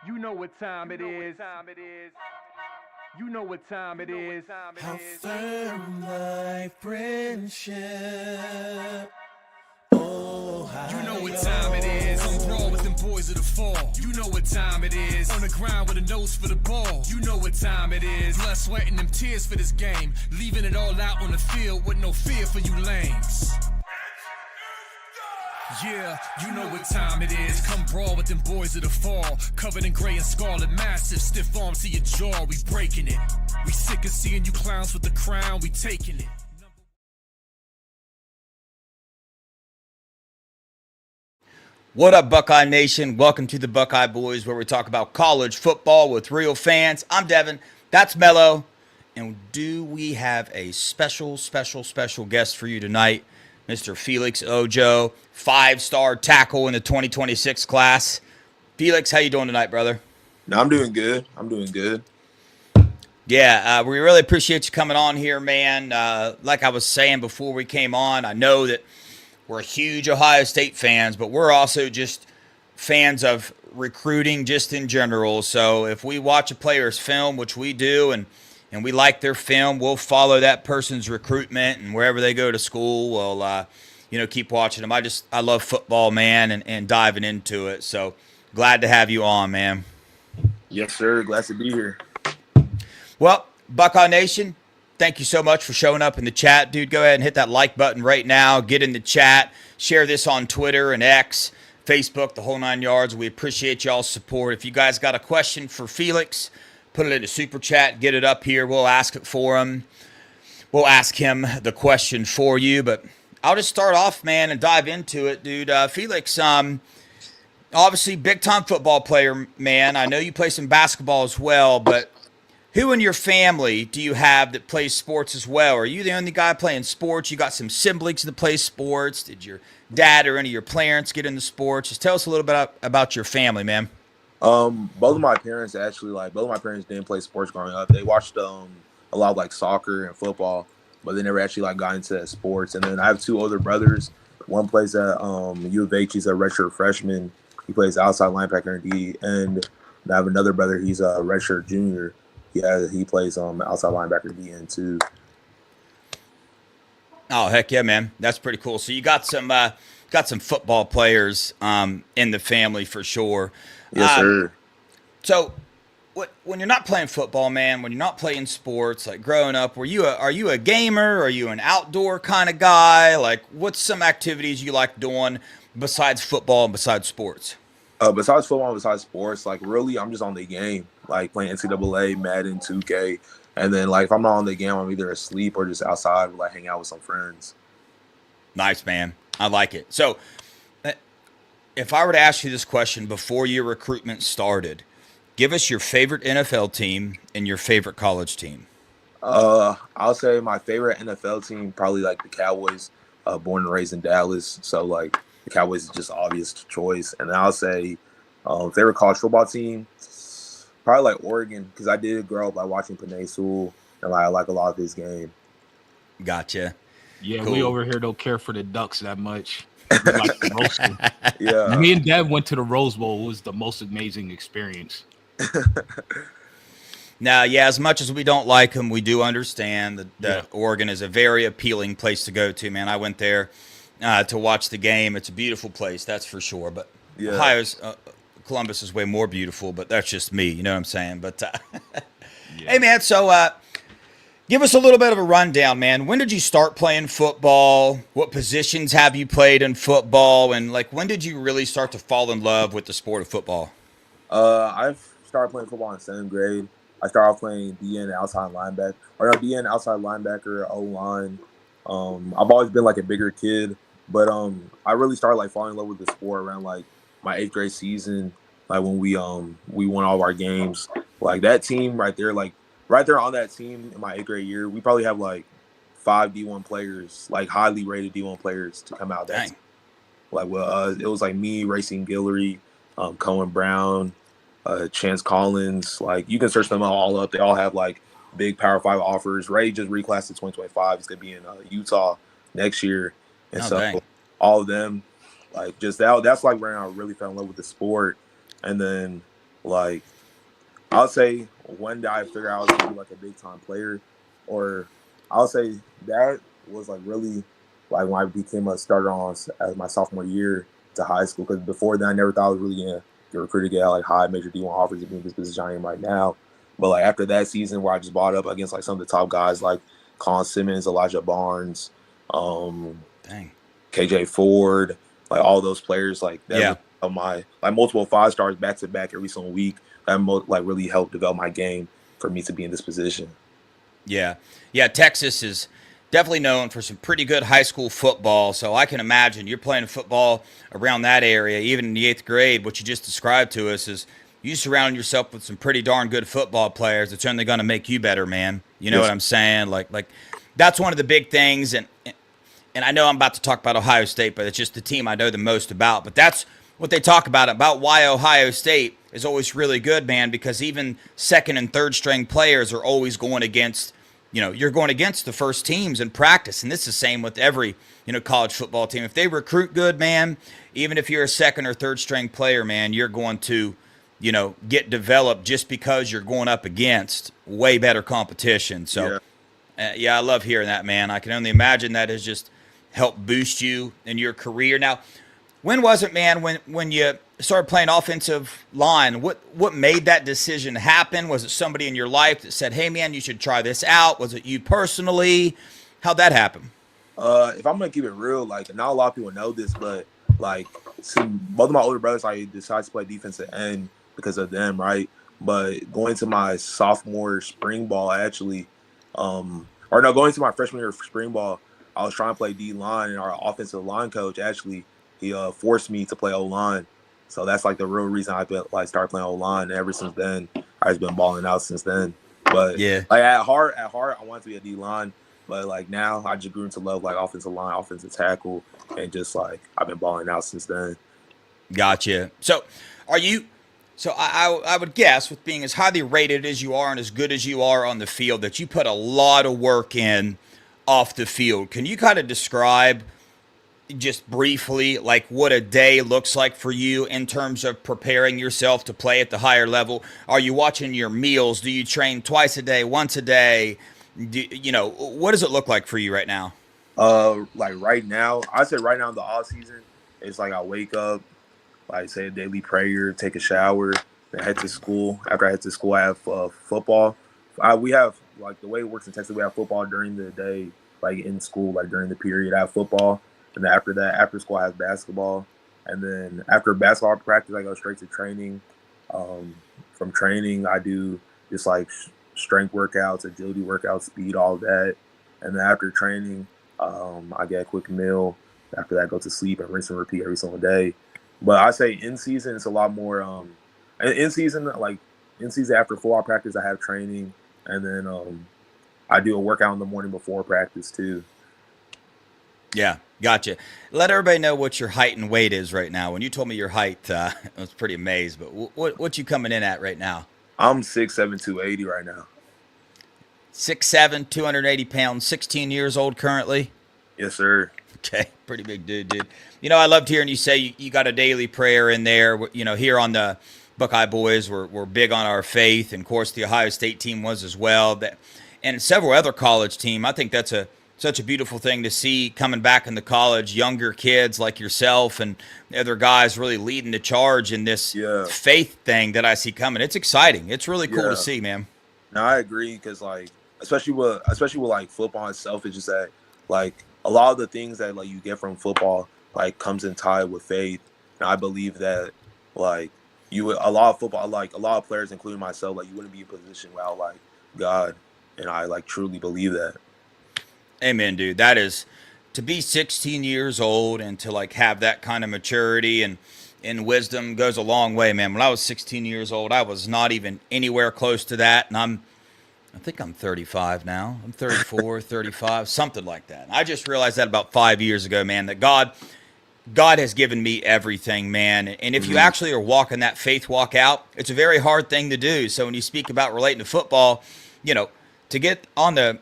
You know what time it is. You know what time it is. How firm thy friendship. Oh, how You know what time it is. On brawl with them boys of the fall. You know what time it is. On the ground with a nose for the ball. You know what time it is. Blood, sweat, and them tears for this game. Leaving it all out on the field with no fear for you lames. Yeah, you know what time it is. Come brawl with them boys of the fall. Covered in gray and scarlet, massive, stiff arms to your jaw. We breaking it. We sick of seeing you clowns with the crown. We taking it. What up, Buckeye Nation? Welcome to the Buckeye Boys, where we talk about college football with real fans. I'm Devin. That's Mello. And do we have a special guest for you tonight? Mr. Felix Ojo, 5-star tackle in the 2026 class. Felix, how you doing tonight, brother? No, I'm doing good. Yeah, we really appreciate you coming on here, man. Like I was saying before we came on, I know that we're huge Ohio State fans, but we're also just fans of recruiting just in general. So if we watch a player's film, which we do, and we like their film, we'll follow that person's recruitment, and wherever they go to school, we'll keep watching them. I love football, man, and diving into it. So glad to have you on, man. Yes, sir. Glad to be here. Well, Buckeye Nation, thank you so much for showing up in the chat, dude. Go ahead and hit that like button right now. Get in the chat. Share this on Twitter and X, Facebook, the whole 9 yards. We appreciate y'all's support. If you guys got a question for Felix, put it in the super chat. Get it up here. We'll ask it for him. We'll ask him the question for you. But I'll just start off, man, and dive into it, dude. Felix, obviously big-time football player, man. I know you play some basketball as well, but who in your family do you have that plays sports as well? Are you the only guy playing sports? You got some siblings that play sports? Did your dad or any of your parents get into sports? Just tell us a little bit about your family, man. Both of my parents didn't play sports growing up. They watched a lot of like soccer and football, but they never actually got into sports. And then I have two older brothers. One plays at U of H. He's a redshirt freshman. He plays outside linebacker and D. And I have another brother. He's a redshirt junior. He plays outside linebacker DN too. Oh, heck yeah, man. That's pretty cool. So you got some football players in the family for sure. Yes, sir. So when you're not playing football, man, when you're not playing sports, like growing up, are you a gamer? Are you an outdoor kind of guy? Like, what's some activities you like doing besides football and besides sports? Besides football, besides sports, like really, I'm just on the game, like playing NCAA, Madden, 2K, and then like if I'm not on the game, I'm either asleep or just outside, like hanging out with some friends. Nice, man. I like it. So, if I were to ask you this question before your recruitment started, give us your favorite NFL team and your favorite college team. I'll say my favorite NFL team probably like the Cowboys. Born and raised in Dallas, so like the Cowboys is just an obvious choice. And then I'll say favorite college football team, probably like Oregon, because I did grow up by watching Penei Sewell, and I like a lot of his game. Gotcha. Yeah, Cool. We over here don't care for the Ducks that much. We like the roasting. Yeah. Me and Dad went to the Rose Bowl. It was the most amazing experience. Now, yeah, as much as we don't like them, we do understand that Oregon is a very appealing place to go to, man. I went there to watch the game. It's a beautiful place, that's for sure. But Columbus is way more beautiful, but that's just me, you know what I'm saying? But, Hey, man, so give us a little bit of a rundown, man. When did you start playing football? What positions have you played in football? And, like, when did you really start to fall in love with the sport of football? I've started playing football in 7th grade. I started off playing DN outside linebacker, O-line. I've always been like a bigger kid, but I really started like falling in love with the sport around like my 8th grade season, like when we won all of our games. Like that team right there on that team in my 8th grade year, we probably have like 5 D1 players, like highly rated D1 players to come out that team. Like it was like me, Racing Guillory, Cohen Brown, Chance Collins. Like you can search them all up. They all have like big Power 5 offers. Ray just reclassed to 2025. He's gonna be in Utah next year, and dang. all of them, like just that's like where I really fell in love with the sport. And then Like, I'll say when did I figure out I was gonna be like a big time player, or I'll say that was like really like when I became a starter on as my sophomore year to high school. Because before then, I never thought I was really gonna get recruited to get like high major D1 offers to be in this position I am right now. But like after that season where I just bought up against like some of the top guys like Colin Simmons, Elijah Barnes, um, Dang. KJ Ford, like all those players, like that Yeah. of my like multiple 5 stars back to back every single week. That like really helped develop my game for me to be in this position. Yeah. Yeah. Texas is definitely known for some pretty good high school football. So I can imagine you're playing football around that area, even in the 8th grade. What you just described to us is you surround yourself with some pretty darn good football players. It's only going to make you better, man. You know Yes. what I'm saying? Like that's one of the big things. And I know I'm about to talk about Ohio State, but it's just the team I know the most about. But that's what they talk about why Ohio State is always really good, man, because even second and third string players are always going against, you're going against the first teams in practice. And this is the same with every, college football team. If they recruit good, man, even if you're a second or third string player, man, you're going to, get developed just because you're going up against way better competition. So, yeah, I love hearing that, man. I can only imagine that has just helped boost you in your career. Now, when was it, man, when you started playing offensive line? What made that decision happen? Was it somebody in your life that said, hey, man, you should try this out? Was it you personally? How'd that happen? If I'm gonna keep it real, like not a lot of people know this, but like both of my older brothers, I decided to play defensive end because of them, right? But going to my sophomore spring ball, going to my freshman year of spring ball, I was trying to play D line, and our offensive line coach actually he forced me to play O line. So that's like the real reason I started playing O line. And ever since then, I've been balling out since then. But Yeah, like at heart, I wanted to be a D line. But like now, I just grew into love like offensive line, offensive tackle, and just like I've been balling out since then. gotcha. So, are you? So I would guess, with being as highly rated as you are and as good as you are on the field, that you put a lot of work in off the field. Can you kind of describe just briefly like what a day looks like for you in terms of preparing yourself to play at the higher level? Are you watching your meals? Do you train twice a day, once a day? What does it look like for you right now? Like right now, I say right now in the off season, it's like I wake up, like say a daily prayer, take a shower, then head to school. After I head to school, I have football. We have like the way it works in Texas, we have football during the day, like in school, like during the period, I have football. And then after that, after school, I have basketball. And then after basketball practice, I go straight to training. From training, I do just like strength workouts, agility workouts, speed, all of that. And then after training, I get a quick meal. After that, I go to sleep and rinse and repeat every single day. But I say in season, it's a lot more. In season after football practice, I have training, and then I do a workout in the morning before practice too. Yeah, gotcha. Let everybody know what your height and weight is right now. When you told me your height, I was pretty amazed. But what you coming in at right now? I'm 6'7", 280 right now. 6'7", 280 pounds, 16 years old currently. Yes, sir. Okay, pretty big dude. I loved hearing you say you got a daily prayer in there. Here on the Buckeye Boys, we're big on our faith, and of course the Ohio State team was as well. And several other college team. I think that's such a beautiful thing to see coming back into college, younger kids like yourself and other guys really leading the charge in this faith thing that I see coming. It's exciting. It's really cool to see, man. No, I agree, because like especially with like football itself, it's just that like a lot of the things that like you get from football like comes in tied with faith. And I believe that like a lot of football, like a lot of players, including myself, like you wouldn't be in a position without like God. And I like truly believe that. Amen, dude. That is, to be 16 years old and to like have that kind of maturity and wisdom goes a long way, man. When I was 16 years old, I was not even anywhere close to that. And I think I'm 35 now. I'm 34, 35, something like that. And I just realized that about 5 years ago, man, that God has given me everything, man. And if you actually are walking that faith walk out, it's a very hard thing to do. So when you speak about relating to football, to get on the,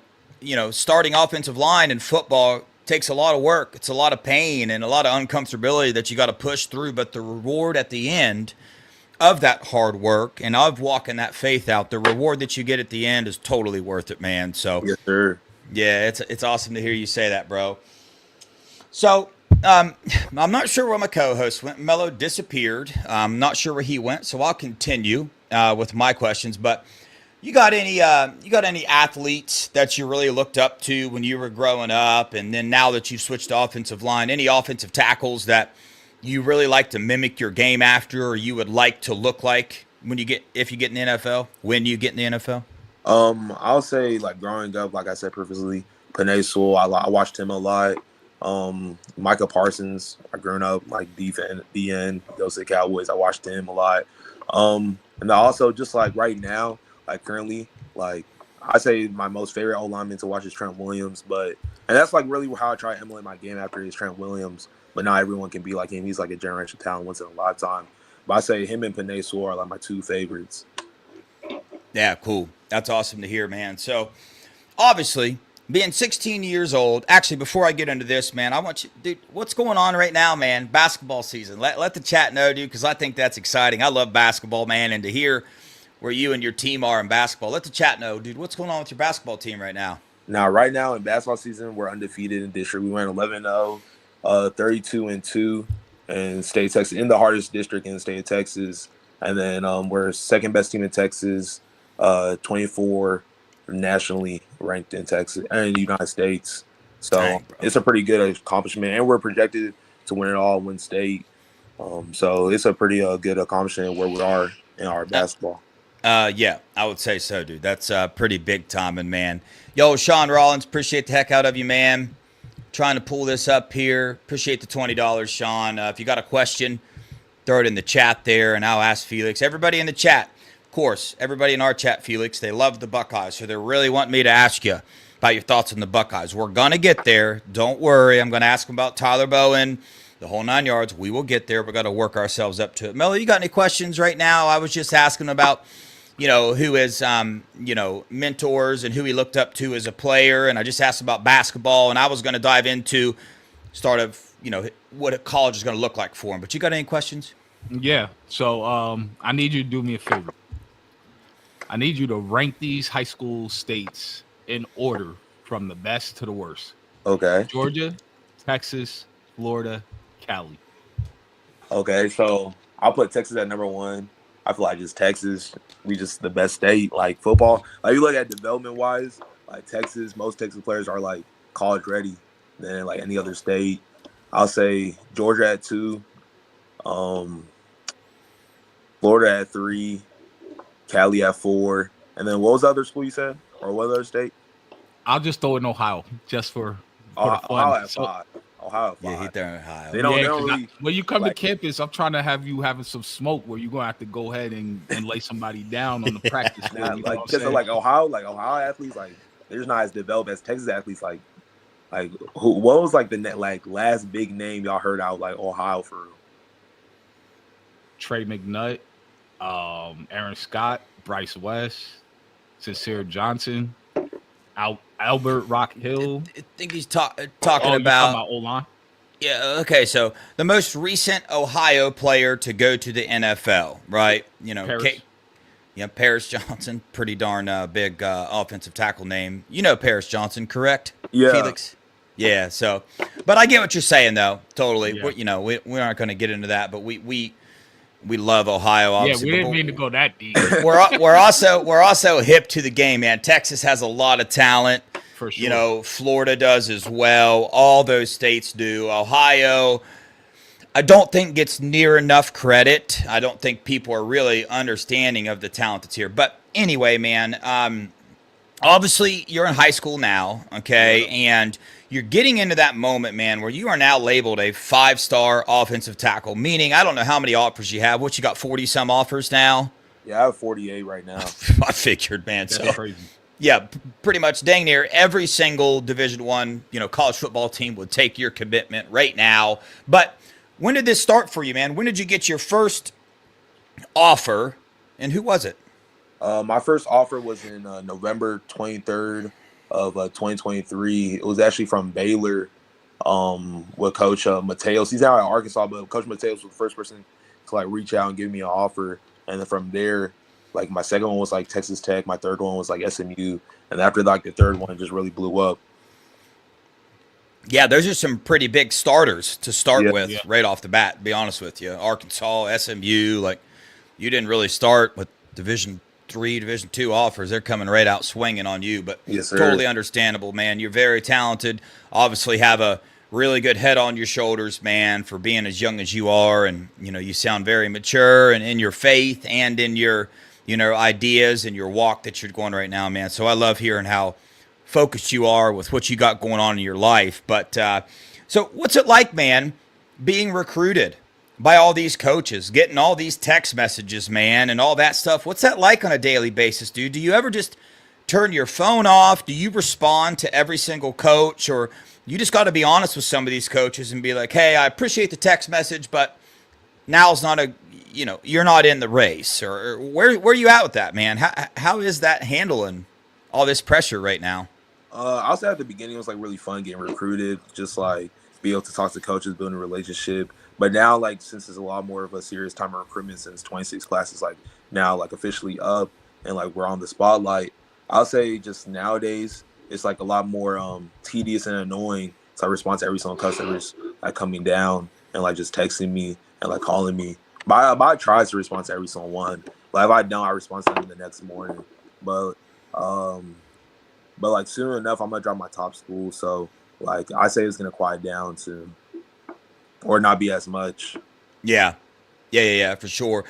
starting offensive line in football takes a lot of work. It's a lot of pain and a lot of uncomfortability that you got to push through. But the reward at the end of that hard work and of walking that faith out, the reward that you get at the end is totally worth it, man. So Yes, sir. yeah, it's awesome to hear you say that, bro. So I'm not sure where my co-host went. Mello disappeared. I'm not sure where he went, so I'll continue with my questions. But you got any athletes that you really looked up to when you were growing up, and then now that you've switched to offensive line, any offensive tackles that you really like to mimic your game after, or you would like to look like if you get in the NFL? When you get in the NFL? I'll say like growing up, like I said previously, Panay Sewell, I watched him a lot. Micah Parsons, I grown up like DN, goes to the Cowboys. I watched him a lot. And also just like right now, like currently, like I say my most favorite O lineman to watch is Trent Williams, and that's like really how I try to emulate my game after is Trent Williams. But not everyone can be like him. He's like a generational talent, once in a lifetime. But I say him and Panay Sewell are like my two favorites. Yeah, cool. That's awesome to hear, man. So obviously, being 16 years old, actually, before I get into this, man, I want you, dude, what's going on right now, man? Basketball season. Let the chat know, dude, because I think that's exciting. I love basketball, man, and to hear where you and your team are in basketball. Let the chat know, dude, what's going on with your basketball team right now? Now, right now in basketball season, we're undefeated in district. We went 11-0, 32-2 in state of Texas, in the hardest district in the state of Texas. And then we're second best team in Texas, 24 nationally ranked in Texas and in the United States. So Dang, it's a pretty good accomplishment, and we're projected to win it all, win state. So it's a pretty good accomplishment where we are in our basketball. Yeah, I would say so, dude. That's pretty big timing, man. Yo, Sean Rollins, appreciate the heck out of you, man. Trying to pull this up here. Appreciate the $20, Sean. If you got a question, throw it in the chat there, and I'll ask Felix. Everybody in the chat, of course, everybody in our chat, Felix, they love the Buckeyes, so they really want me to ask you about your thoughts on the Buckeyes. We're going to get there. Don't worry. I'm going to ask them about Tyler Bowen, the whole 9 yards. We will get there. We've got to work ourselves up to it. Mello, you got any questions right now? I was just asking about, who his, mentors and who he looked up to as a player. And I just asked about basketball, and I was going to dive into what college is going to look like for him. But you got any questions? Yeah. So I need you to do me a favor. I need you to rank these high school states in order from the best to the worst. Okay. Georgia, Texas, Florida, Cali. Okay, so I'll put Texas at number one. I feel like just Texas, we just the best state, like football. Like you look at development-wise, like Texas, most Texas players are like college ready than like any other state. I'll say Georgia at 2, Florida at 3, Cali at 4, and then what was the other school you said, or what other state? I'll just throw in Ohio just for the fun. Ohio at 5. Ohio at 5. Yeah, he threw Ohio. They don't really. When you come like, to campus, I'm trying to have you having some smoke where you're gonna have to go ahead and lay somebody down on the practice field. Nah, You know like what just I'm like Ohio athletes, like they're just not as developed as Texas athletes. Like what was like the last big name y'all heard out like Ohio for real? Trey McNutt, Aaron Scott, Bryce West, Sincere Johnson, Albert Rock Hill. I think he's talking about O-line. Yeah, okay, so the most recent Ohio player to go to the NFL, right? Paris. Paris Johnson, pretty darn big offensive tackle name. You know Paris Johnson, correct? Yeah. Felix? Yeah, so, but I get what you're saying, though, totally. Yeah. We aren't going to get into that, but we love Ohio, obviously. Yeah, we didn't mean to go that deep. We're also hip to the game, man. Texas has a lot of talent. For sure. Florida does as well. All those states do. Ohio, I don't think gets near enough credit. I don't think people are really understanding of the talent that's here. But anyway, man, obviously you're in high school now, okay? Yeah. And you're getting into that moment, man, where you are now labeled a 5-star offensive tackle, meaning I don't know how many offers you have. What, you got 40-some offers now? Yeah, I have 48 right now. I figured, man. That's so crazy. Yeah, pretty much dang near every single Division I, college football team would take your commitment right now. But when did this start for you, man? When did you get your first offer, and who was it? My first offer was in November 23rd of 2023. It was actually from Baylor with Coach Mateos. He's now at Arkansas, but Coach Mateos was the first person to like reach out and give me an offer. And then from there, like my second one was like Texas Tech, my third one was like SMU, and after like the third one, it just really blew up. Yeah, those are some pretty big starters to start Yeah. with right off the bat, to be honest with you. Arkansas, SMU, like you didn't really start with Division 3, Division 2 offers. They're coming right out swinging on you, but Yes, sir. totally understandable, man. You're very talented. Obviously have a really good head on your shoulders, man, for being as young as you are. And, you know, you sound very mature and in your faith and in your, you know, ideas and your walk that you're going right now, man. So I love hearing how focused you are with what you got going on in your life. But so what's it like, man, being recruited by all these coaches, getting all these text messages, man, and all that stuff? What's that like on a daily basis, dude? Do you ever just turn your phone off? Do you respond to every single coach, or you just got to be honest with some of these coaches and be like, hey, I appreciate the text message, but now's not a, you know, you're not in the race? Or where you at with that, man? How is that handling all this pressure right now? I'll say at the beginning it was like really fun getting recruited, just like be able to talk to coaches, building a relationship. But now, like, since it's a lot more of a serious time of recruitment, since 26 classes like now like officially up and like we're on the spotlight, I'll say just nowadays it's like a lot more tedious and annoying. So I respond to every single customers like coming down and like just texting me and like calling me. But I try to respond to every single one. Like if I don't, I respond to them the next morning. But like soon enough, I'm gonna drop my top school. So like I say it's gonna quiet down soon, or not be as much. Yeah, for sure.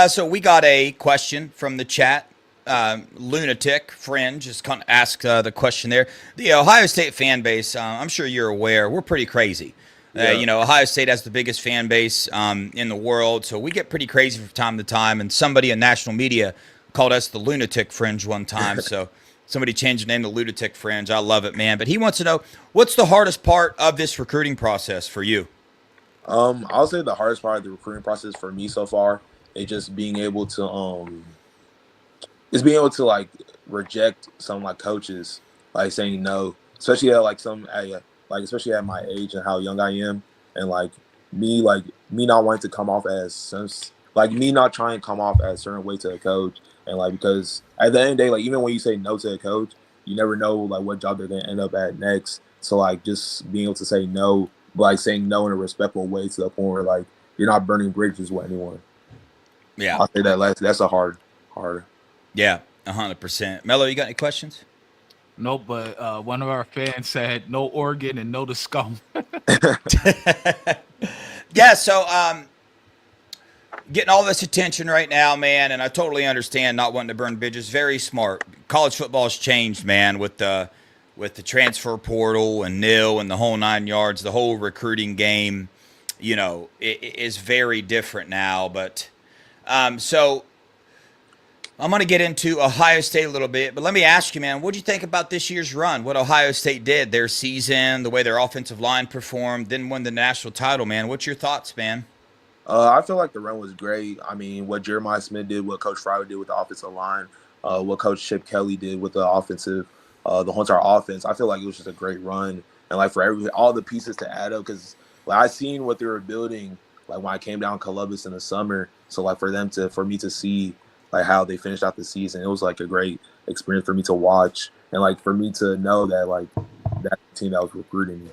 So we got a question from the chat. Lunatic Fringe just kind of asked the question there. The Ohio State fan base, I'm sure you're aware, we're pretty crazy. Yeah. You know, Ohio State has the biggest fan base in the world, so we get pretty crazy from time to time. And somebody in national media called us the Lunatic Fringe one time, so somebody changed the name to Lunatic Fringe. I love it, man. But he wants to know, what's the hardest part of this recruiting process for you? I'll say the hardest part of the recruiting process for me so far is just being able to like reject some like coaches, like saying no, especially at like especially at my age and how young I am, and like me not wanting to come off as me not trying to come off as a certain way to a coach, and like because at the end of the day, like even when you say no to a coach, you never know like what job they're gonna end up at next. So like just being able to say no, like saying no in a respectful way to the point where like you're not burning bridges with anyone. Yeah, I'll say that's a hard. Yeah, 100%. Mello, you got any questions? Nope, but one of our fans said no Oregon and no to scum. Yeah, so getting all this attention right now, man, and I totally understand not wanting to burn bridges. Very smart. College football has changed, man, with the transfer portal and NIL and the whole 9 yards. The whole recruiting game, you know, is very different now. But so I'm going to get into Ohio State a little bit, but let me ask you, man, what do you think about this year's run? What Ohio State did, their season, the way their offensive line performed, then won the national title, man. What's your thoughts, man? I feel like the run was great. I mean, what Jeremiah Smith did, what Coach Fryer did with the offensive line, what Coach Chip Kelly did with the the whole entire offense. I feel like it was just a great run, and like for all the pieces to add up, because like I seen what they were building, like when I came down Columbus in the summer. So like for me to see like how they finished out the season, it was like a great experience for me to watch, and like for me to know that like that team that was recruiting me.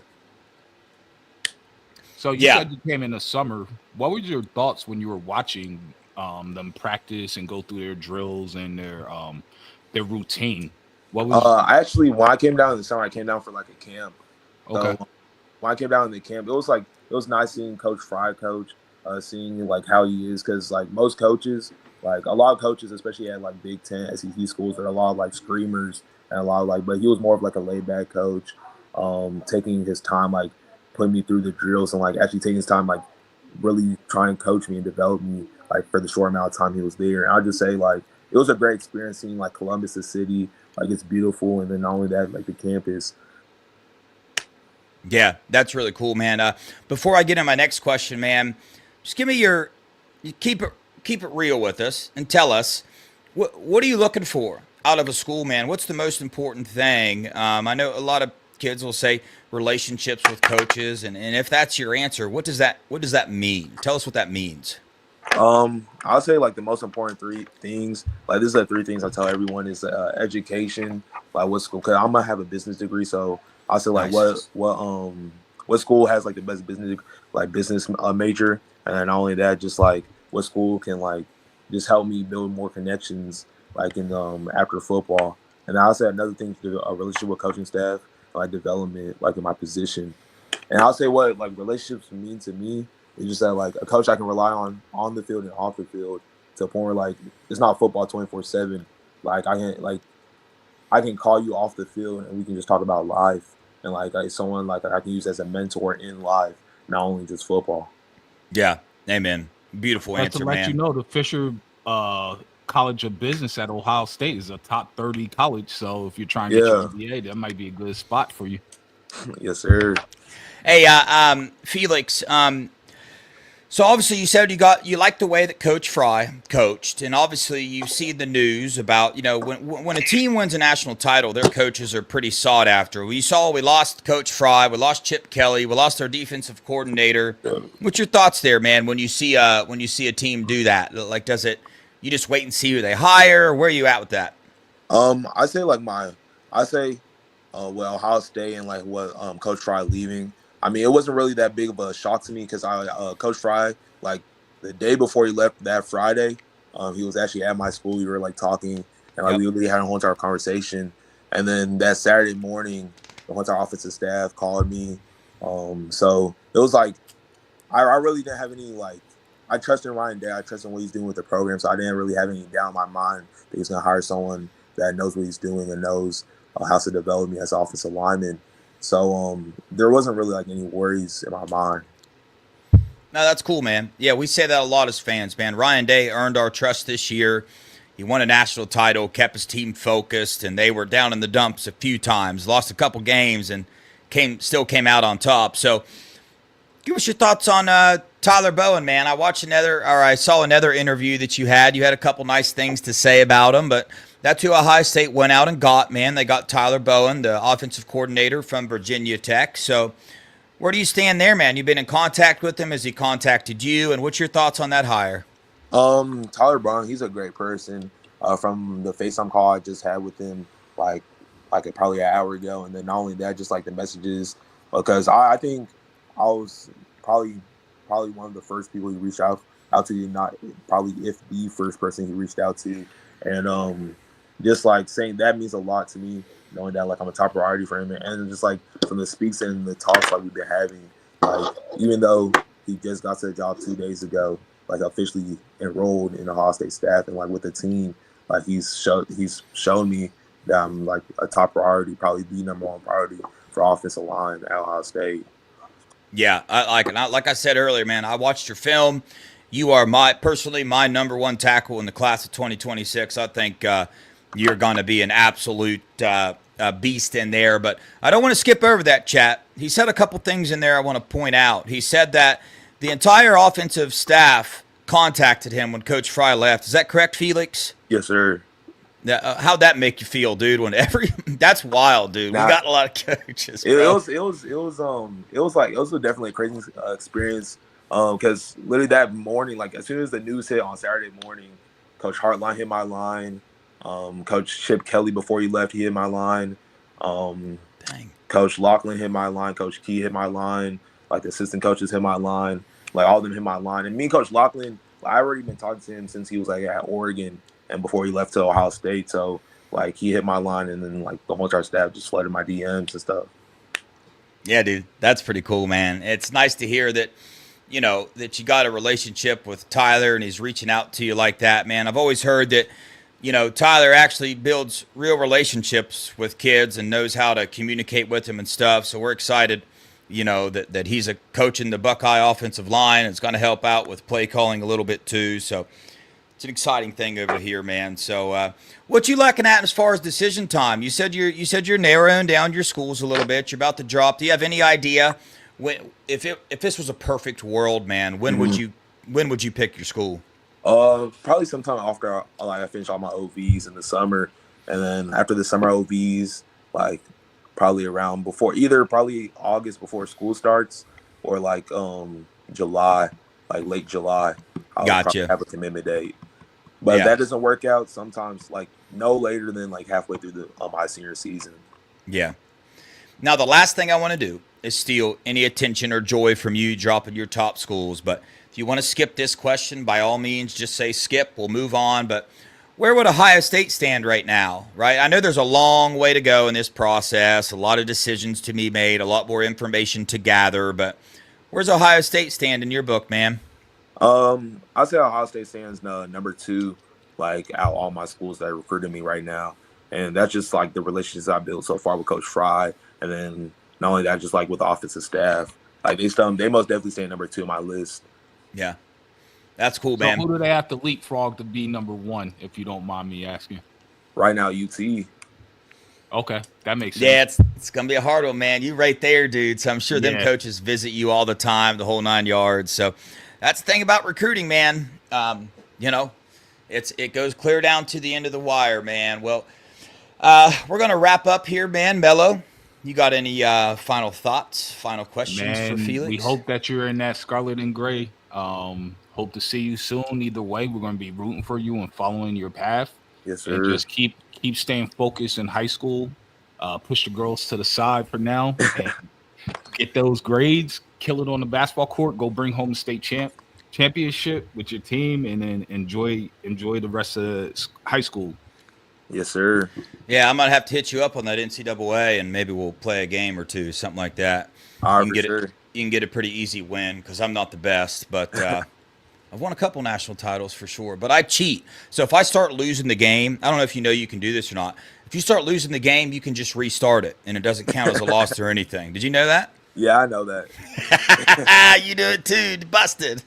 So you said you came in the summer. What were your thoughts when you were watching them practice and go through their drills and their routine? What was I actually, when I came down in the summer, I came down for like a camp. okay? So when I came down in the camp, it was nice seeing Coach Fry coach, seeing like how he is, because like most coaches, like a lot of coaches, especially at like Big Ten, SEC schools, there are a lot of like screamers and a lot of like, but he was more of like a laid back coach, taking his time, like putting me through the drills and like actually taking his time, like really trying to coach me and develop me like for the short amount of time he was there. And I'll just say like it was a great experience seeing like Columbus, the city, like it's beautiful, and then not only that, like the campus. Yeah, that's really cool, man. Before I get in my next question, man, just give me you keep it real with us and tell us what are you looking for out of a school, man? What's the most important thing? I know a lot of kids will say relationships with coaches, and if that's your answer, what does that mean? Tell us what that means. I'll say like the most important three things. Like this is the three things I tell everyone is education. Like what school? Cause I'm gonna have a business degree, so I'll say like Nice. what school has like the best business major, and then not only that, just like what school can like just help me build more connections like in after football. And I'll say another thing to a relationship with coaching staff, like development, like in my position. And I'll say what like relationships mean to me is just that like a coach I can rely on the field and off the field to a point where like it's not football 24/7. Like I can call you off the field and we can just talk about life and like someone like I can use as a mentor in life, not only just football. Yeah. Amen. Beautiful Just answer, to let man. you know, the Fisher College of Business at Ohio State is a top 30 college. So if you're trying to get your MBA, that might be a good spot for you. Yes, sir. Hey, Felix. So obviously you said you like the way that Coach Fry coached, and obviously you see the news about when a team wins a national title, their coaches are pretty sought after. We lost Coach Fry, we lost Chip Kelly, we lost our defensive coordinator. What's your thoughts there, man? When you see a team do that, like you just wait and see who they hire? Or where are you at with that? I say like Ohio State and like what Coach Fry leaving. I mean, it wasn't really that big of a shock to me because Coach Fry, like the day before he left that Friday, he was actually at my school. We were like talking and like we really had a whole entire conversation. And then that Saturday morning, the whole entire offensive staff called me. So it was like I really didn't have any like I trust in Ryan Day. I trust in what he's doing with the program. So I didn't really have any doubt in my mind that he's going to hire someone that knows what he's doing and knows how to develop me as an offensive lineman. So there wasn't really like any worries in my mind. No, that's cool, man. Yeah, we say that a lot as fans, man. Ryan Day earned our trust this year. He won a national title, kept his team focused, and they were down in the dumps a few times, lost a couple games, and still came out on top. So give us your thoughts on Tyler Bowen, man. I saw another interview that you had. You had a couple nice things to say about him, but that's who Ohio State went out and got, man. They got Tyler Bowen, the offensive coordinator from Virginia Tech. So where do you stand there, man? You've been in contact with him. Has he contacted you? And what's your thoughts on that hire? Tyler Bowen, he's a great person. From the FaceTime call I just had with him, like probably an hour ago, and then not only that, just like the messages, because I think I was probably one of the first people he reached out to, not probably if the first person he reached out to, and just like saying that means a lot to me, knowing that like I'm a top priority for him, and just like from the speaks and the talks like we've been having, like even though he just got to the job 2 days ago, like officially enrolled in the Ohio State staff and like with the team, like he's shown me that I'm like a top priority, probably the number one priority for offensive line at Ohio State. Yeah, I like it. Like I said earlier, man, I watched your film. You are personally my number one tackle in the class of 2026. I think you're going to be an absolute beast in there. But I don't want to skip over that, chat. He said a couple things in there I want to point out. He said that the entire offensive staff contacted him when Coach Fry left. Is that correct, Felix? Yes, sir. How'd that make you feel, dude? That's wild, dude. We got a lot of coaches. Bro. It was definitely a crazy experience. Because literally that morning, like as soon as the news hit on Saturday morning, Coach Hartline hit my line. Coach Chip Kelly before he left, he hit my line. Dang. Coach Lachlan hit my line. Coach Key hit my line. Like the assistant coaches hit my line. Like all of them hit my line. And me and Coach Lachlan, I already been talking to him since he was like at Oregon and before he left to Ohio State. So like he hit my line, and then like the whole entire staff just flooded my DMs and stuff. Yeah, dude, that's pretty cool, man. It's nice to hear that. That you got a relationship with Tyler and he's reaching out to you like that, man. I've always heard that, Tyler actually builds real relationships with kids and knows how to communicate with them and stuff. So we're excited, that he's a coach in the Buckeye offensive line. It's going to help out with play calling a little bit too. So it's an exciting thing over here, man. So what you looking at as far as decision time? You said you're narrowing down your schools a little bit. You're about to drop. Do you have any idea? If this was a perfect world, man, when would you pick your school? Probably sometime after I finish all my OVs in the summer, and then after the summer OVs, like probably probably August before school starts, or like July. like late July. I'll Gotcha. probably have a commitment date. But if that doesn't work out, sometimes like no later than like halfway through my senior season. Yeah. Now, the last thing I want to do is steal any attention or joy from you dropping your top schools. But if you want to skip this question, by all means, just say skip. We'll move on. But where would Ohio State stand right now, right? I know there's a long way to go in this process, a lot of decisions to be made, a lot more information to gather. But where's Ohio State stand in your book, man? I say Ohio State stands number 2, like out of all my schools that recruited me right now. And that's just like the relationships I built so far with Coach Fry. And then not only that, just like with the offensive staff. Like they most definitely stay number 2 on my list. Yeah. That's cool, So man. who do they have to leapfrog to be number 1, if you don't mind me asking? Right now, UT. Okay, that makes sense. Yeah, it's going to be a hard one, man. You right there, dude. So I'm sure them coaches visit you all the time, the whole 9 yards. So that's the thing about recruiting, man. You know, it goes clear down to the end of the wire, man. Well, we're going to wrap up here, man. Mello, you got any final thoughts, final questions for Felix? We hope that you're in that scarlet and gray. Hope to see you soon. Either way, we're going to be rooting for you and following your path. Yes, sir. And just keep staying focused in high school. Push the girls to the side for now. And get those grades. Kill it on the basketball court. Go bring home the state championship with your team, and then enjoy the rest of high school. Yes, sir. Yeah, I'm gonna have to hit you up on that NCAA, and maybe we'll play a game or two, something like that. All right, You can get a pretty easy win because I'm not the best, but I've won a couple national titles for sure. But I cheat, so if I start losing the game, I don't know if you know you can do this or not. If you start losing the game, you can just restart it, and it doesn't count as a loss or anything. Did you know that? Yeah, I know that. You do it too. Busted.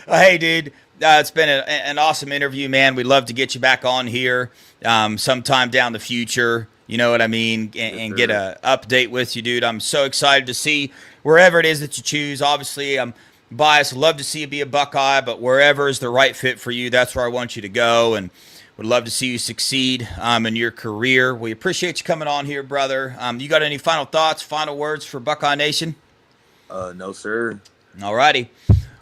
Hey, dude. It's been an awesome interview, man. We'd love to get you back on here sometime down the future. You know what I mean? And get an update with you, dude. I'm so excited to see wherever it is that you choose. Obviously, I'm biased. Love to see you be a Buckeye, but wherever is the right fit for you, that's where I want you to go. And would love to see you succeed in your career. We appreciate you coming on here, brother. You got any final thoughts, final words for Buckeye Nation? No, sir. All righty.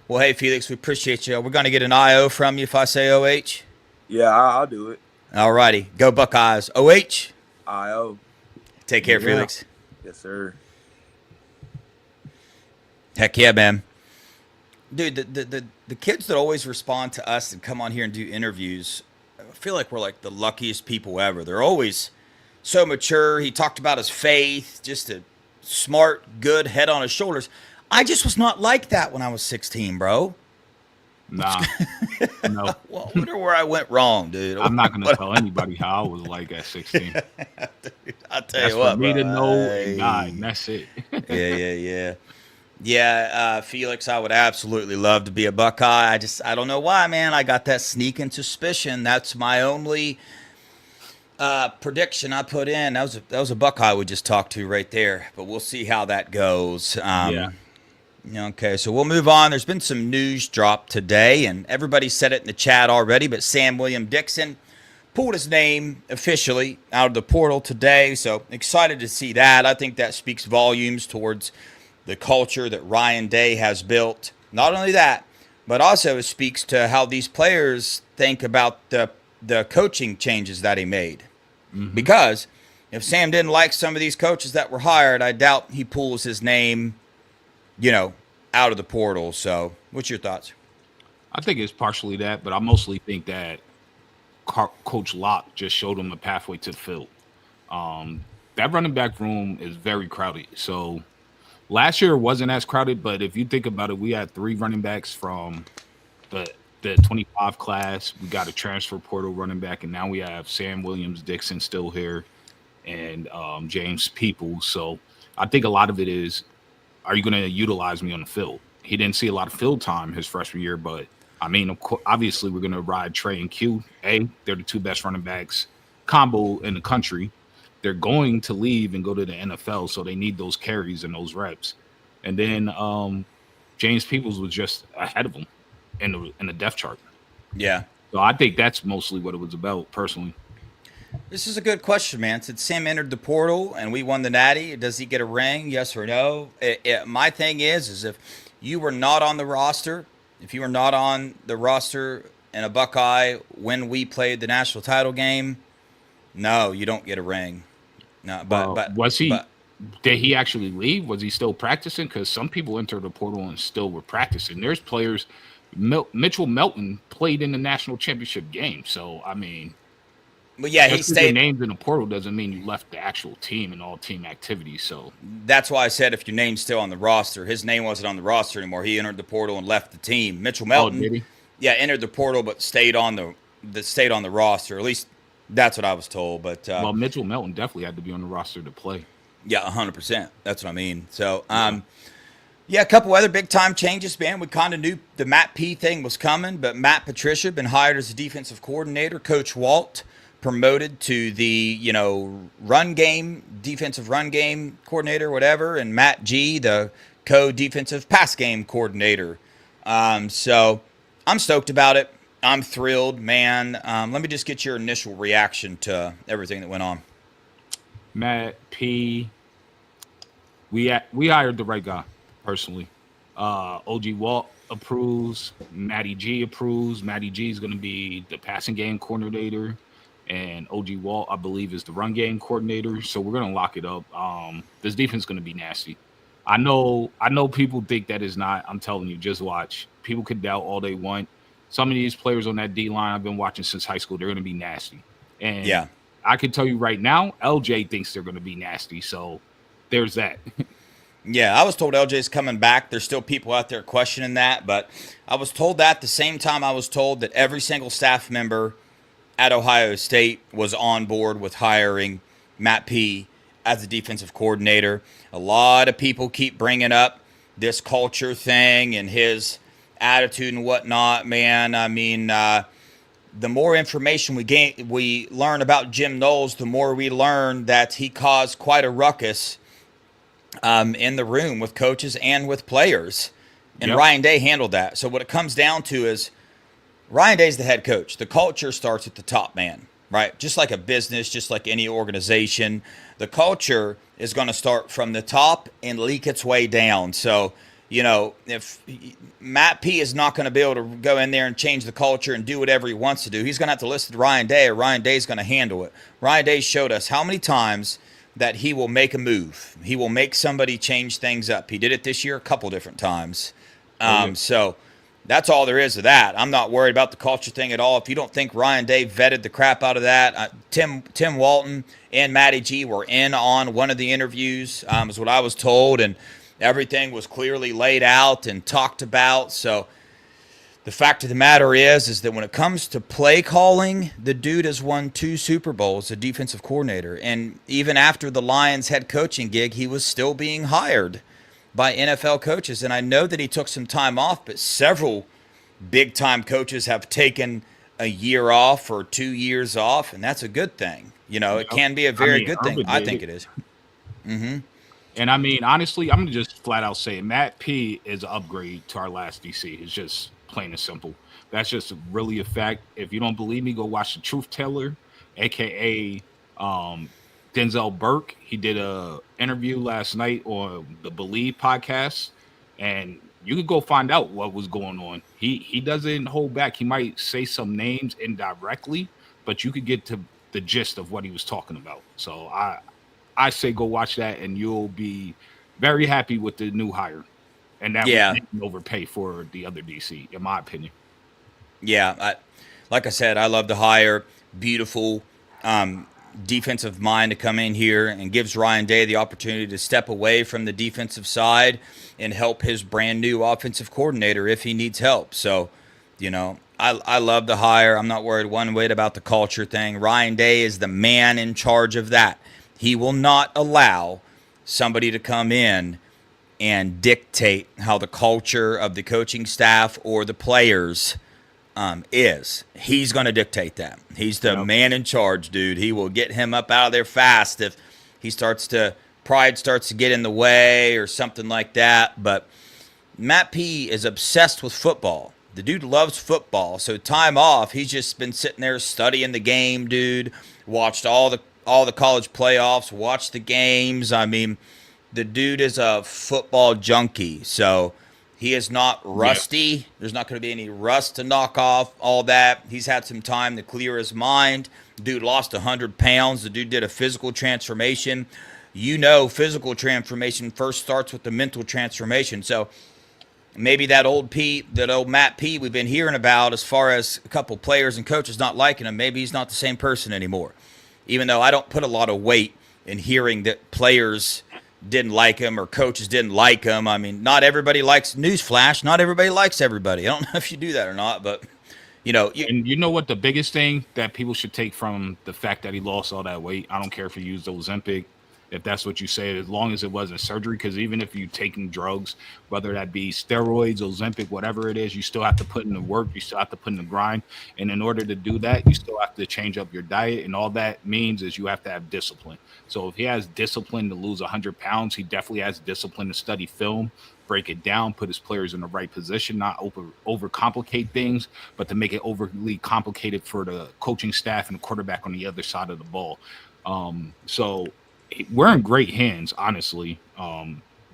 Well, hey, Felix, we appreciate you. We're going to get an IO from you if I say OH. Yeah, I'll do it. All righty. Go Buckeyes. OH. IO. Take care, Felix. Yes, sir. Heck yeah, man. Dude, the kids that always respond to us and come on here and do interviews, I feel like we're like the luckiest people ever. They're always so mature. He talked about his faith, just a smart, good head on his shoulders. I just was not like that when I was 16, bro. Nah. No. Well, I wonder where I went wrong, dude. I'm not going to tell anybody how I was like at 16. Dude, I'll tell That's you what, for me bro. to know and God, and that's it. Yeah, Felix, I would absolutely love to be a Buckeye. I don't know why, man. I got that sneaking suspicion. That's my only prediction I put in. That was a Buckeye we just talked to right there. But we'll see how that goes. Yeah. Okay, so we'll move on. There's been some news dropped today, and everybody said it in the chat already, but Sam William Dixon pulled his name officially out of the portal today. So excited to see that. I think that speaks volumes towards the culture that Ryan Day has built. Not only that, but also it speaks to how these players think about the coaching changes that he made. Mm-hmm. Because if Sam didn't like some of these coaches that were hired, I doubt he pulls his name, out of the portal. So what's your thoughts? I think it's partially that, but I mostly think that Coach Locke just showed him a pathway to the field. That running back room is very crowded. So last year it wasn't as crowded, but if you think about it, we had 3 running backs from the 25 class. We got a transfer portal running back, and now we have Sam Williams Dixon still here and James Peoples. So I think a lot of it is, are you going to utilize me on the field? He didn't see a lot of field time his freshman year, but I mean, obviously we're going to ride Trey and Q. They're the 2 best running backs combo in the country. They're going to leave and go to the NFL, so they need those carries and those reps. And then James Peoples was just ahead of him in the depth chart. Yeah. So I think that's mostly what it was about, personally. This is a good question, man. Since Sam entered the portal and we won the Natty, does he get a ring? Yes or no? My thing is if you were not on the roster, if you were not on the roster in a Buckeye when we played the national title game, no, you don't get a ring. No, but was he? But, did he actually leave? Was he still practicing? Because some people entered the portal and still were practicing. There's players. Mitchell Melton played in the national championship game, so I mean, but yeah, he stayed. Named in the portal doesn't mean you left the actual team and all team activities. So that's why I said if your name's still on the roster, his name wasn't on the roster anymore. He entered the portal and left the team. Mitchell Melton, did he? Yeah, entered the portal but stayed on the roster. At least that's what I was told. But well, Mitchell Melton definitely had to be on the roster to play. Yeah, 100%. That's what I mean. So, yeah, a couple other big-time changes, man. We kind of knew the Matt P thing was coming, but Matt Patricia been hired as a defensive coordinator. Coach Walt promoted to the, defensive run game coordinator, whatever, and Matt G, the co-defensive pass game coordinator. So I'm stoked about it. I'm thrilled, man. Let me just get your initial reaction to everything that went on. Matt P, we hired the right guy. Personally, OG Walt approves. Matty G approves. Matty G is going to be the passing game coordinator, and OG Walt, I believe, is the run game coordinator. So we're going to lock it up. This defense is going to be nasty. I know people think that is not. I'm telling you, just watch. People could doubt all they want. Some of these players on that D line I've been watching since high school, they're going to be nasty. And yeah, I can tell you right now, LJ thinks they're going to be nasty. So there's that. Yeah, I was told LJ's coming back. There's still people out there questioning that, but I was told that at the same time I was told that every single staff member at Ohio State was on board with hiring Matt P as the defensive coordinator. A lot of people keep bringing up this culture thing and his attitude and whatnot, man. I mean, the more information we learn about Jim Knowles, the more we learn that he caused quite a ruckus in the room with coaches and with players. And yep. Ryan Day handled that. So what it comes down to is Ryan Day's the head coach. The culture starts at the top, man, right? Just like a business, just like any organization, the culture is going to start from the top and leak its way down. So, if Matt P is not going to be able to go in there and change the culture and do whatever he wants to do, he's going to have to listen to Ryan Day, or Ryan Day's going to handle it. Ryan Day showed us how many times that he will make a move. He will make somebody change things up. He did it this year a couple different times. So that's all there is to that. I'm not worried about the culture thing at all. If you don't think Ryan Day vetted the crap out of that, Tim Walton and Matty G were in on one of the interviews, is what I was told, and everything was clearly laid out and talked about. So the fact of the matter is that when it comes to play calling, the dude has won 2 Super Bowls, a defensive coordinator. And even after the Lions head coaching gig, he was still being hired by NFL coaches. And I know that he took some time off, but several big-time coaches have taken a year off or 2 years off, and that's a good thing. It can be a very good thing. I think it is. Mm-hmm. And I mean, honestly, I'm going to just flat out say Matt P is an upgrade to our last DC. It's just plain and simple. That's just really a fact. If you don't believe me, go watch The Truth Teller, aka Denzel Burke. He did a interview last night on the Believe podcast, and you could go find out what was going on. He doesn't hold back. He might say some names indirectly, but you could get to the gist of what he was talking about. So I say go watch that, and you'll be very happy with the new hire. And that would overpay for the other DC, in my opinion. Yeah, like I said, I love the hire. Beautiful defensive mind to come in here and gives Ryan Day the opportunity to step away from the defensive side and help his brand new offensive coordinator if he needs help. So, I love the hire. I'm not worried one whit about the culture thing. Ryan Day is the man in charge of that. He will not allow somebody to come in and dictate how the culture of the coaching staff or the players is. He's going to dictate that. He's the man in charge, dude. He will get him up out of there fast if pride starts to get in the way or something like that. But Matt P is obsessed with football. The dude loves football. So time off, he's just been sitting there studying the game, dude. Watched all the college playoffs, watched the games. I mean, the dude is a football junkie. So He is not rusty. Yeah. There's not going to be any rust to knock off all that. He's had some time to clear his mind. Dude lost 100 pounds. The dude did a physical transformation. You know, physical transformation first starts with the mental transformation. So maybe that old Matt P we've been hearing about as far as a couple players and coaches not liking him, maybe he's not the same person anymore. Even though I don't put a lot of weight in hearing that players didn't like him or coaches didn't like him. I mean, not everybody likes, newsflash, not everybody likes everybody. I don't know if you do that or not, but, you know. And you know what the biggest thing that people should take from the fact that he lost all that weight? I don't care if he used Ozempic, if that's what you say, as long as it wasn't surgery, because even if you're taking drugs, whether that be steroids, Ozempic, whatever it is, you still have to put in the work, you still have to put in the grind. And in order to do that, you still have to change up your diet. And all that means is you have to have discipline. So if he has discipline to lose 100 pounds, he definitely has discipline to study film, break it down, put his players in the right position, not overcomplicate things, but to make it overly complicated for the coaching staff and the quarterback on the other side of the ball. So we're in great hands, honestly.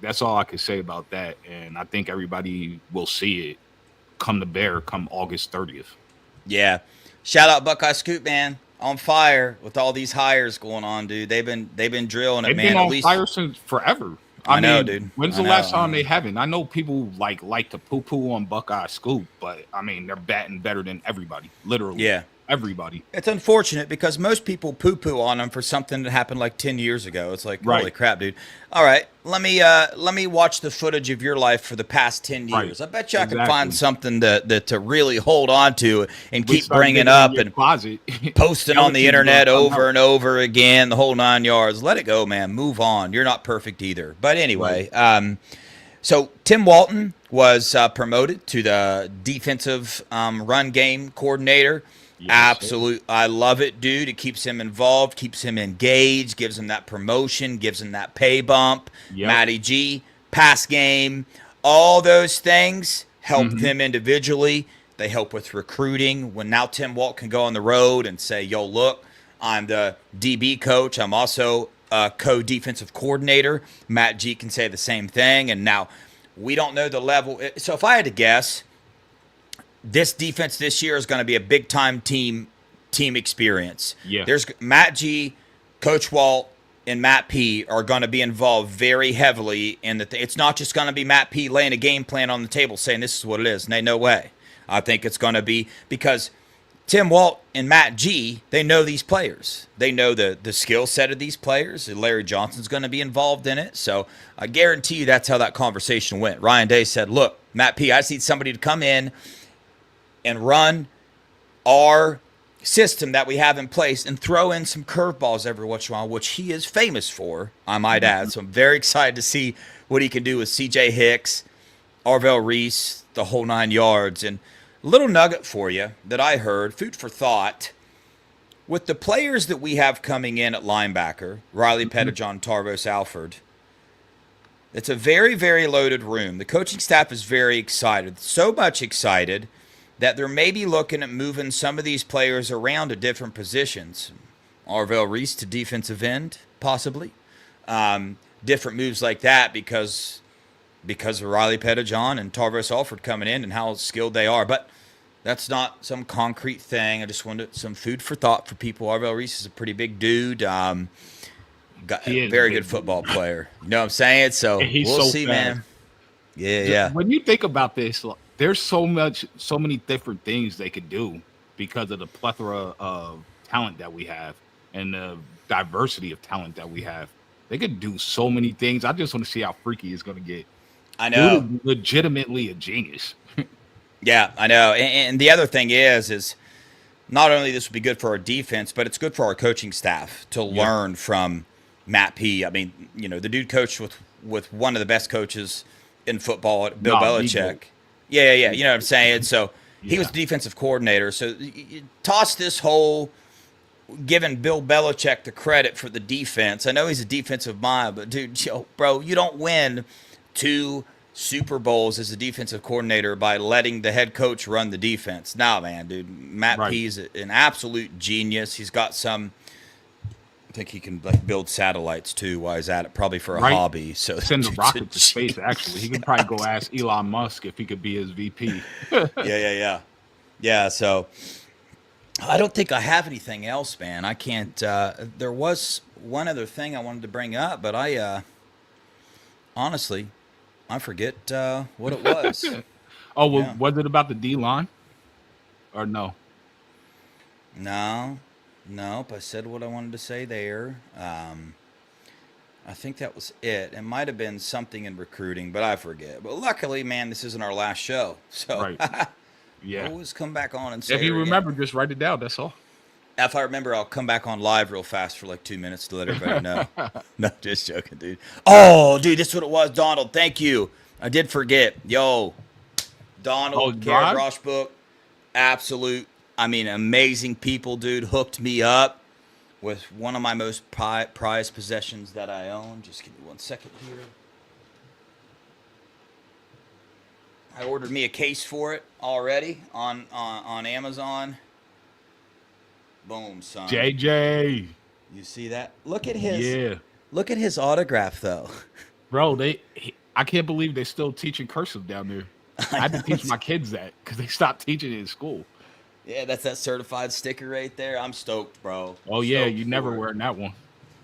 That's all I can say about that. And I think everybody will see it come to bear come August 30th. Yeah. Shout out Buckeye Scoop, man. On fire with all these hires going on, dude. They've been drilling it, They've man. Been on fire since forever. I know, dude. When's the last time they haven't? I know people like to poo-poo on Buckeye Scoop, but I mean they're batting better than everybody. Literally. Yeah. Everybody. It's unfortunate because most people poo-poo on them for something that happened like 10 years ago. It's like, holy crap, dude. All right, let me watch the footage of your life for the past 10 years. I bet you I can find something that to really hold on to and keep bringing up and posting on the internet over and over again, the whole 9 yards. Let it go, man. Move on. You're not perfect either. But anyway, so Tim Walton was promoted to the defensive run game coordinator. Yes, absolutely. I love it, dude. It keeps him involved, keeps him engaged, gives him that promotion, gives him that pay bump. Yep. Matty G, pass game, all those things help them individually. They help with recruiting. When now Tim Walton can go on the road and say, yo, look, I'm the DB coach. I'm also a co-defensive coordinator. Matt G can say the same thing. And now we don't know the level. So if I had to guess, this defense this year is going to be a big-time team experience. Yeah. There's Matt G, Coach Walt, and Matt P are going to be involved very heavily in the it's not just going to be Matt P laying a game plan on the table saying this is what it is. No way. I think it's going to be because Tim Walt and Matt G, they know these players. They know the skill set of these players. And Larry Johnson's going to be involved in it. So I guarantee you that's how that conversation went. Ryan Day said, look, Matt P, I just need somebody to come in and run our system that we have in place and throw in some curveballs every once in a while, which he is famous for, I might add. So I'm very excited to see what he can do with C.J. Hicks, Arvell Reese, the whole 9 yards. And a little nugget for you that I heard, food for thought, with the players that we have coming in at linebacker, Riley Pettijohn, Tarvos Alford, it's a very, very loaded room. The coaching staff is very excited, so much excited that they're maybe looking at moving some of these players around to different positions. Arvell Reese to defensive end, possibly. Different moves like that because of Riley Pettijohn and Tarvos Alford coming in and how skilled they are. But that's not some concrete thing. I just wanted some food for thought for people. Arvell Reese is a pretty big dude. Got a very good football player. You know what I'm saying? So we'll see, man. Yeah. When you think about this, there's so many different things they could do because of the plethora of talent that we have and the diversity of talent that we have. They could do so many things. I just want to see how freaky it's going to get. I know. Dude is legitimately a genius. Yeah, I know. And the other thing is not only this would be good for our defense, but it's good for our coaching staff to learn from Matt P. I mean, you know, the dude coached with one of the best coaches in football, Bill Belichick. Yeah. You know what I'm saying? So he was the defensive coordinator. So you toss this whole giving Bill Belichick the credit for the defense. I know he's a defensive mind, but dude, bro, you don't win 2 Super Bowls as a defensive coordinator by letting the head coach run the defense. Nah, man, dude. Matt P's an absolute genius. He's got some I think he can like build satellites too while he's at it, probably for a Right. hobby. So Send the rocket to space. Actually, he could probably go ask Elon Musk if he could be his VP. Yeah. So I don't think I have anything else, man. I can't. There was one other thing I wanted to bring up, but I honestly I forget what it was. Oh, well, Yeah. was it about the D line? Or no? Nope. I said what I wanted to say there. I think that was it. It might have been something in recruiting, but I forget. But luckily, man, this isn't our last show, so Right. Yeah. always come back on and say. If you it again. remember, just write it down. That's all. If I remember, I'll come back on live real fast for like 2 minutes to let everybody know. No, just joking, dude. Oh, dude, this is what it was, Donald. Thank you. I did forget. Yo, Donald, Karen Rod? Roshbook, absolute, amazing people, dude. Hooked me up with one of my most prized possessions that I own. Just give me 1 second here. I ordered me a case for it already on Amazon. Boom, son. JJ. You see that? Look at his. Yeah. Look at his autograph, though. Bro, I can't believe they're still teaching cursive down there. I had to teach my kids that because they stopped teaching it in school. Yeah, that's that certified sticker right there. I'm stoked, bro. Oh, yeah. Stoked You never for it. wearing that one.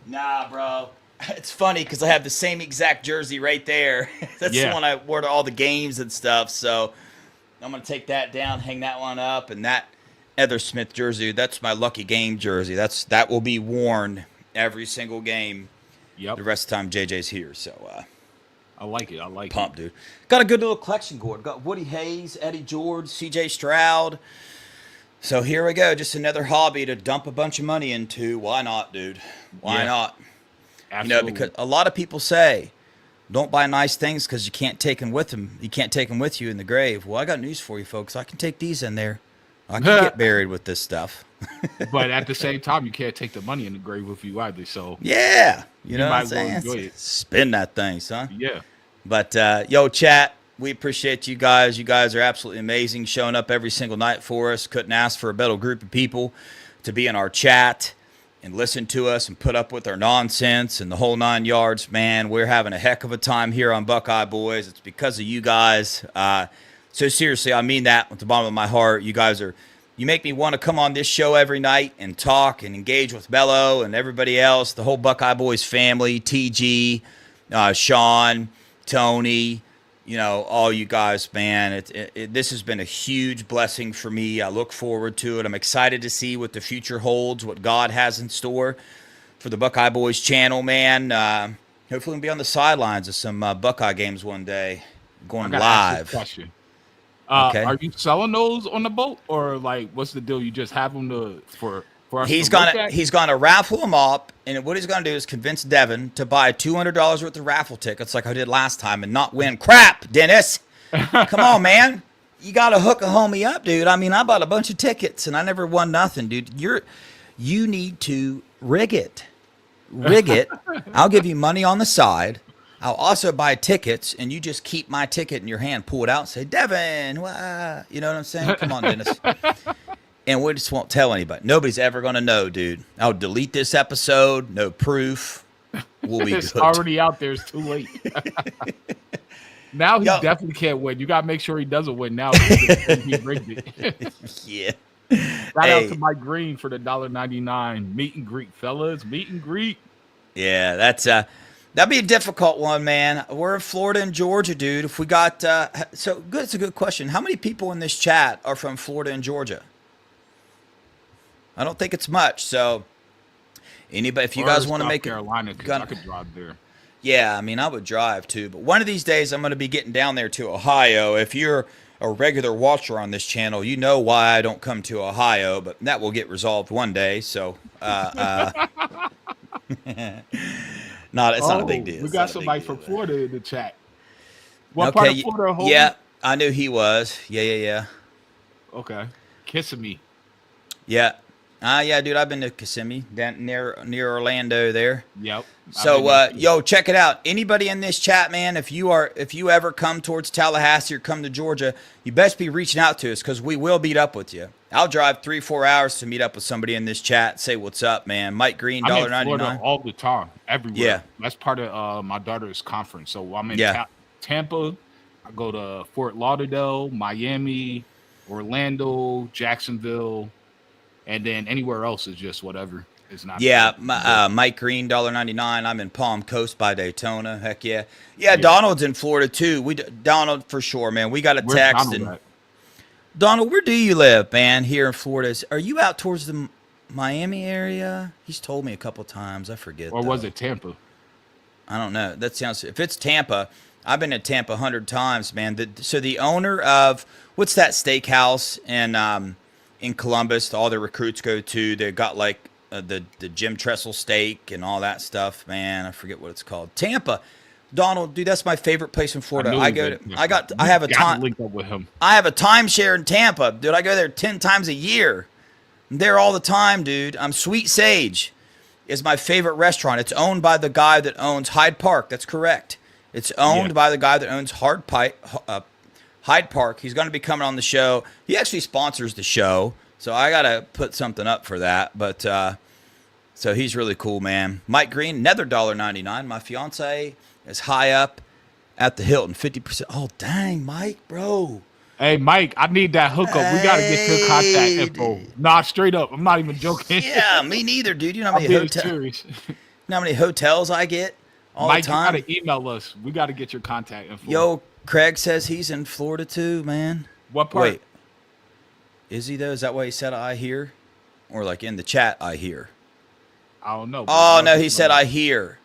Nah, bro. It's funny because I have the same exact jersey right there. That's Yeah. the one I wore to all the games and stuff. So I'm going to take that down, hang that one up, and that Heather Smith jersey, that's my lucky game jersey. That will be worn every single game Yep. the rest of the time JJ's here. So I like it. I like pump, dude. Got a good little collection going. Got Woody Hayes, Eddie George, CJ Stroud. So here we go. Just another hobby to dump a bunch of money into. Why not, dude? Why Yeah. not? Absolutely. Because a lot of people say, don't buy nice things because you can't take them with them. You can't take them with you in the grave. Well, I got news for you, folks. I can take these in there. I can get buried with this stuff. But at the same time, you can't take the money in the grave with you either. So, Yeah. You know what I'm might as well saying? enjoy it. Spin that thing, son. yeah. But, yo, chat, we appreciate you guys. You guys are absolutely amazing, showing up every single night for us. Couldn't ask for a better group of people to be in our chat and listen to us and put up with our nonsense and the whole 9 yards, man. We're having a heck of a time here on Buckeye Boys. It's because of you guys. So seriously, I mean that with the bottom of my heart. You guys you make me want to come on this show every night and talk and engage with Bello and everybody else, the whole Buckeye Boys family, TG, Sean, Tony, all you guys, man. This has been a huge blessing for me. I look forward to it. I'm excited to see what the future holds, what God has in store for the Buckeye Boys channel, man. Hopefully we'll be on the sidelines of some Buckeye games one day, going I gotta ask you a live. question. Okay. Are you selling those on the boat, or like what's the deal? You just have them for us He's to look gonna at? raffle them up, and what he's gonna do is convince Devin to buy $200 worth of raffle tickets, like I did last time, and not win crap. Dennis, come on, man, you gotta hook a homie up, dude. I bought a bunch of tickets and I never won nothing, dude. You need to rig it. I'll give you money on the side. I'll also buy tickets, and you just keep my ticket in your hand, pull it out, and say, Devin, wah. You know what I'm saying? Come on, Dennis. And we just won't tell anybody. Nobody's ever going to know, dude. I'll delete this episode. No proof. We'll be It's good. already out there. It's too late. Now he Yo. definitely can't win. You got to make sure he doesn't win now. He rigged it. Yeah. Shout Hey. out to Mike Green for the $1.99 meet and greet, fellas. Meet and greet. Yeah, that'd be a difficult one, man. We're in Florida and Georgia, dude. If we got so good, it's a good question. How many people in this chat are from Florida and Georgia? I don't think it's much. So anybody, if you guys want to make it, Carolina, because I could drive there. yeah, I would drive too. But one of these days, I'm going to be getting down there to Ohio. If you're a regular watcher on this channel, you know why I don't come to Ohio, but that will get resolved one day. So, it's not a big deal. We It's got not a big somebody deal, from man. Florida in the chat. What part of Florida? Homie? Yeah, I knew he was. Yeah. Okay. Kissing me. Yeah. Yeah, dude, I've been to Kissimmee, down near Orlando there. Yep. So, yo, check it out. Anybody in this chat, man, if you ever come towards Tallahassee or come to Georgia, you best be reaching out to us because we will meet up with you. I'll drive 3-4 hours to meet up with somebody in this chat. Say what's up, man. Mike Green, $1.99 all the time, everywhere. Yeah, that's part of my daughter's conference. So I'm in Tampa. I go to Fort Lauderdale, Miami, Orlando, Jacksonville, and then anywhere else is just whatever. It's not. Yeah, Mike Green, $1.99. I'm in Palm Coast by Daytona. Heck yeah. Yeah, Donald's in Florida too. Donald for sure, man. We got a text. Donald, where do you live, man? Here in Florida. Are you out towards the Miami area? He's told me a couple times. I forget. Or was it Tampa? I don't know. That sounds. If it's Tampa, I've been to Tampa 100 times, man. So the owner of what's that steakhouse in Columbus? All the recruits go to. They got like the Jim Tressel steak and all that stuff, man. I forget what it's called. Tampa. Donald, dude, that's my favorite place in Florida. I have a timeshare in Tampa, dude. I go there 10 times a year. I'm there all the time, dude. Sweet Sage is my favorite restaurant. It's owned by the guy that owns Hyde Park. That's correct. It's owned by the guy that owns Hyde Park. He's going to be coming on the show. He actually sponsors the show, so I got to put something up for that. But so he's really cool, man. Mike Green, another $1.99. My fiance is high up at the Hilton, 50%. Oh, dang, Mike, bro. Hey, Mike, I need that hookup. We got to get your contact info. Nah, straight up. I'm not even joking. Yeah, me neither, dude. You know how many hotels I get all Mike, the time? You got to email us. We got to get your contact info. Yo, Craig says he's in Florida too, man. What part? Wait, is he though? Is that what he said I hear? Or like in the chat, I hear? I don't know. Oh, no, he said I hear.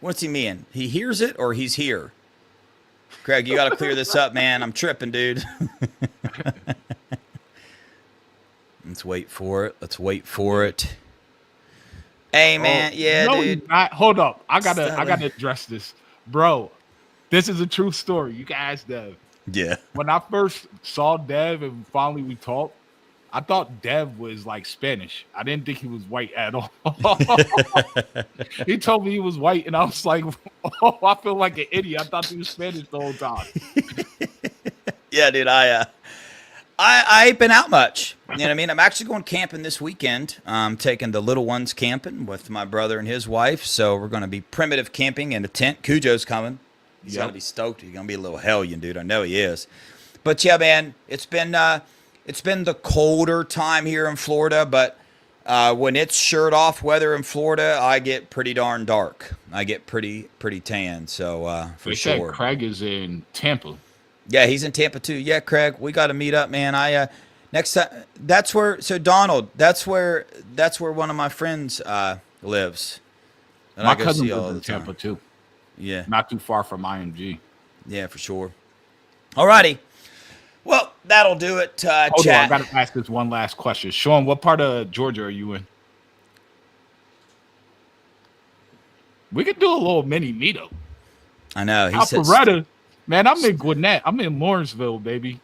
What's he mean? He hears it or he's here? Craig, you got to clear this up, man. I'm tripping, dude. Let's wait for it. Hey, man. Dude. Hold up. I gotta address this. Bro, this is a true story. You can ask Dev. Yeah. When I first saw Dev and finally we talked, I thought Dev was like Spanish. I didn't think he was white at all. He told me he was white, and I was like, "Oh, I feel like an idiot. I thought he was Spanish the whole time." Yeah, dude. I ain't been out much. You know what I mean? I'm actually going camping this weekend. I'm taking the little ones camping with my brother and his wife. So we're going to be primitive camping in a tent. Cujo's coming. He's got to be stoked. He's going to be a little hellion, dude. I know he is. But yeah, man, it's been the colder time here in Florida, but when it's shirt off weather in Florida, I get pretty darn dark. I get pretty tan. So for sure. Craig is in Tampa. Yeah, he's in Tampa too. Yeah, Craig, we got to meet up, man. Next time. That's where. So Donald, that's where one of my friends lives. My cousin lives in Tampa too. Yeah, not too far from IMG. Yeah, for sure. Alrighty. Well, that'll do it. Hold on, chat. I got to ask this one last question. Sean, what part of Georgia are you in? We could do a little mini meetup. I know. Alpharetta. Man, I'm in Gwinnett. I'm in Lawrenceville, baby.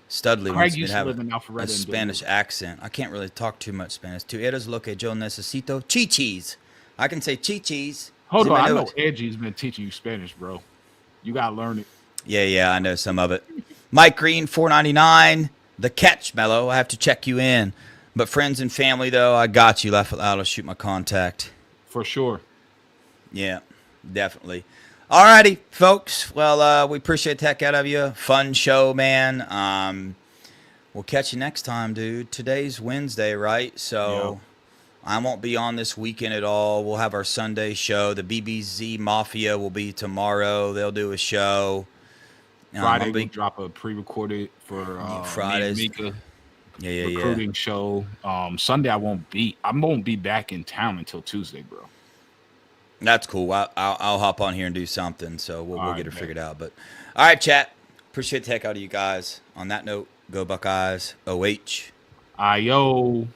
Studley wants to have a Spanish accent. I can't really talk too much Spanish. Tú eres lo que yo necesito. Chichis. I can say chichis. Hold on. I know Angie's been teaching you Spanish, bro. You got to learn it. Yeah, I know some of it. Mike Green, $4.99. The catch, Mello. I have to check you in. But friends and family, though, I got you. Laugh out loud. I'll shoot my contact. For sure. Yeah, definitely. All righty, folks. Well, we appreciate the heck out of you. Fun show, man. We'll catch you next time, dude. Today's Wednesday, right? So I won't be on this weekend at all. We'll have our Sunday show. The BBZ Mafia will be tomorrow. They'll do a show. Friday, we drop a pre-recorded for Fridays. Mika recruiting show. Sunday, I won't be back in town until Tuesday, bro. That's cool. I'll hop on here and do something, so we'll get it figured out. But all right, chat. Appreciate the heck out of you guys. On that note, go Buckeyes. OH. Ayo.